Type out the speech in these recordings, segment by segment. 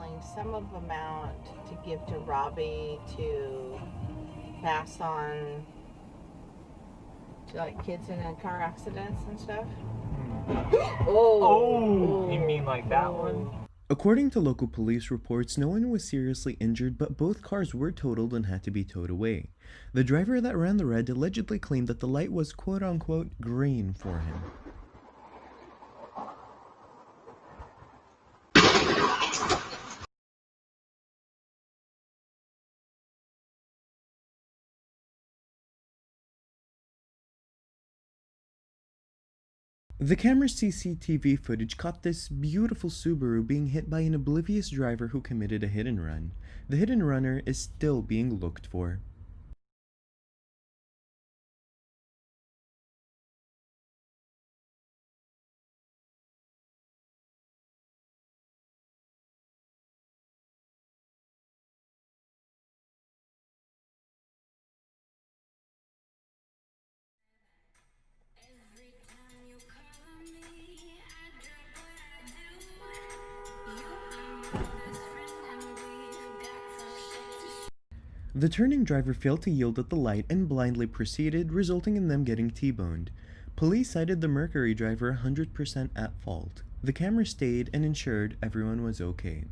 stealing some of the amount to give to Robbie to pass on to like kids in car accidents and stuff. Oh, you mean like that one? According to local police reports, no one was seriously injured, but both cars were totaled and had to be towed away. The driver that ran the red allegedly claimed that the light was quote unquote green for him. The camera's CCTV footage caught this beautiful Subaru being hit by an oblivious driver who committed a hit and run. The hit and runner is still being looked for. The turning driver failed to yield at the light and blindly proceeded, resulting in them getting T-boned. Police cited the Mercury driver 100% at fault. The camera stayed and ensured everyone was okay.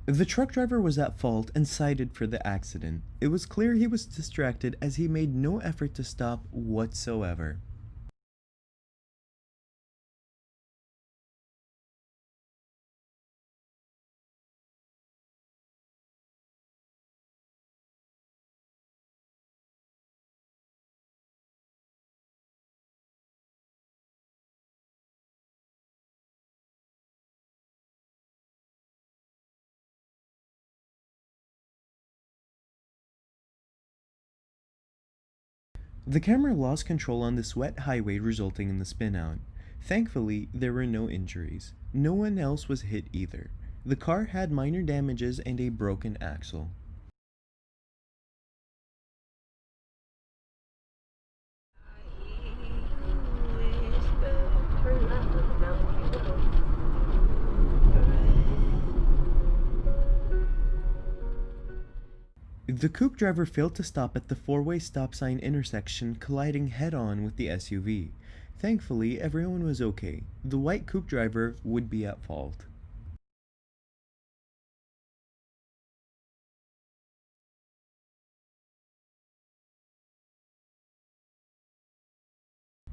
The truck driver was at fault and cited for the accident. It was clear he was distracted as he made no effort to stop whatsoever. The camera lost control on this wet highway, resulting in the spin-out. Thankfully, there were no injuries. No one else was hit either. The car had minor damages and a broken axle. The coupe driver failed to stop at the four-way stop sign intersection, colliding head-on with the SUV. Thankfully, everyone was okay. The white coupe driver would be at fault.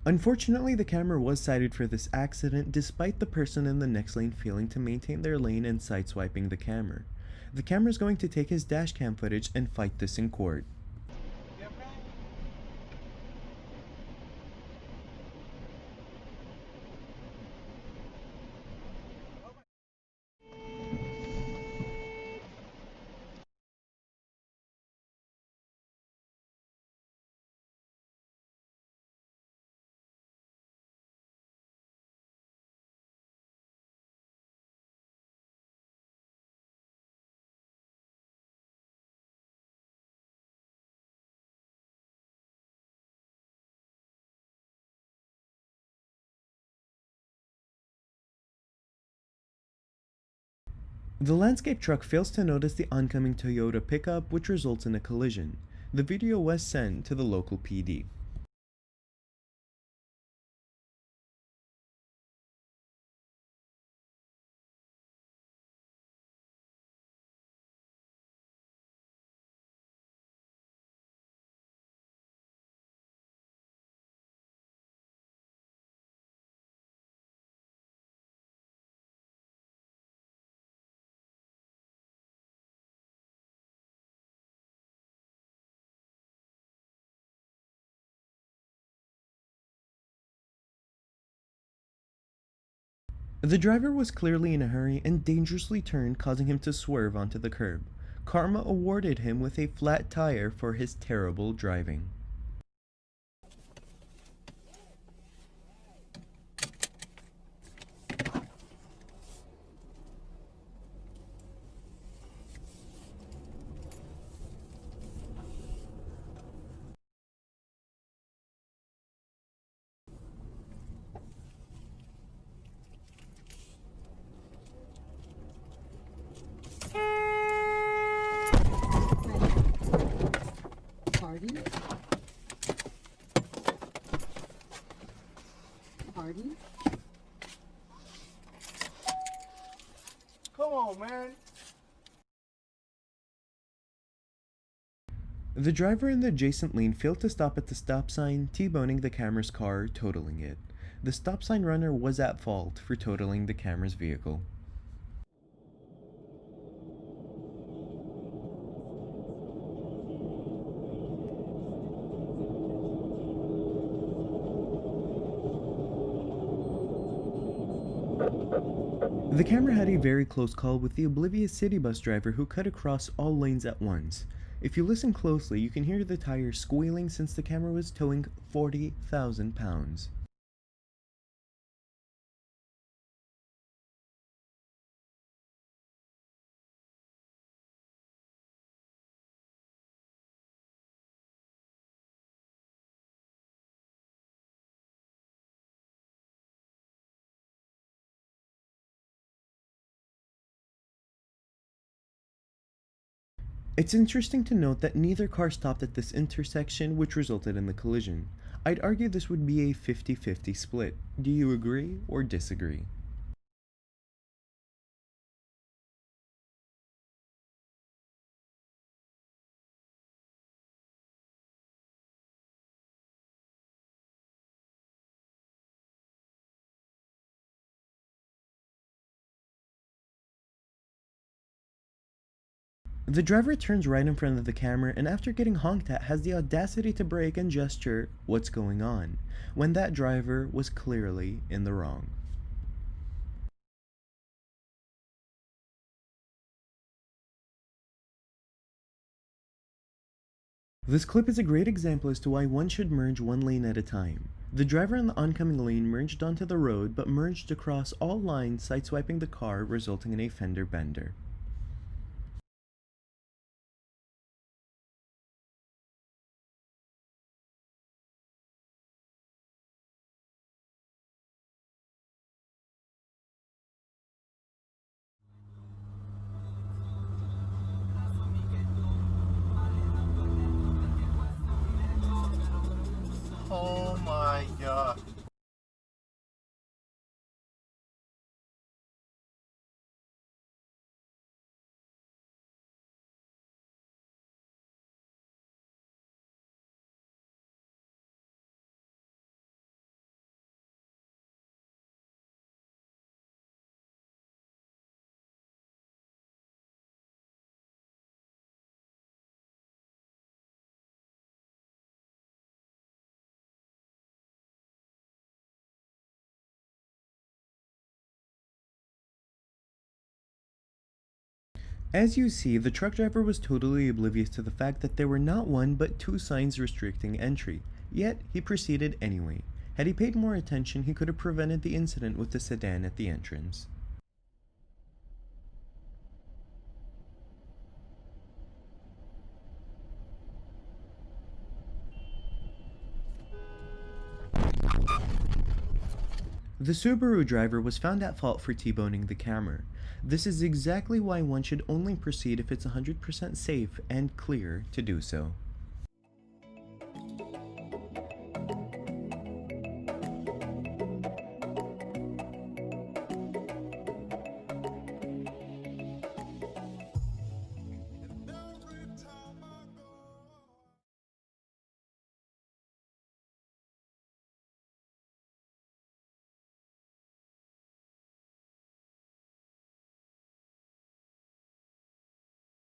Unfortunately, the camera was cited for this accident despite the person in the next lane failing to maintain their lane and sideswiping the camera. The camera is going to take his dashcam footage and fight this in court. The landscape truck fails to notice the oncoming Toyota pickup, which results in a collision. The video was sent to the local PD. The driver was clearly in a hurry and dangerously turned, causing him to swerve onto the curb. Karma awarded him with a flat tire for his terrible driving. Pardon? Pardon? Come on, man. The driver in the adjacent lane failed to stop at the stop sign, T-boning the camera's car, totaling it. The stop sign runner was at fault for totaling the camera's vehicle. The camera had a very close call with the oblivious city bus driver who cut across all lanes at once. If you listen closely, you can hear the tires squealing since the camera was towing 40,000 pounds. It's interesting to note that neither car stopped at this intersection, which resulted in the collision. I'd argue this would be a 50-50 split. Do you agree or disagree? The driver turns right in front of the camera and after getting honked at has the audacity to brake and gesture, "What's going on?" when that driver was clearly in the wrong. This clip is a great example as to why one should merge one lane at a time. The driver in the oncoming lane merged onto the road but merged across all lines, sideswiping the car, resulting in a fender bender. Oh my god. As you see, the truck driver was totally oblivious to the fact that there were not one but two signs restricting entry, yet he proceeded anyway. Had he paid more attention, he could have prevented the incident with the sedan at the entrance. The Subaru driver was found at fault for T-boning the camera. This is exactly why one should only proceed if it's 100% safe and clear to do so.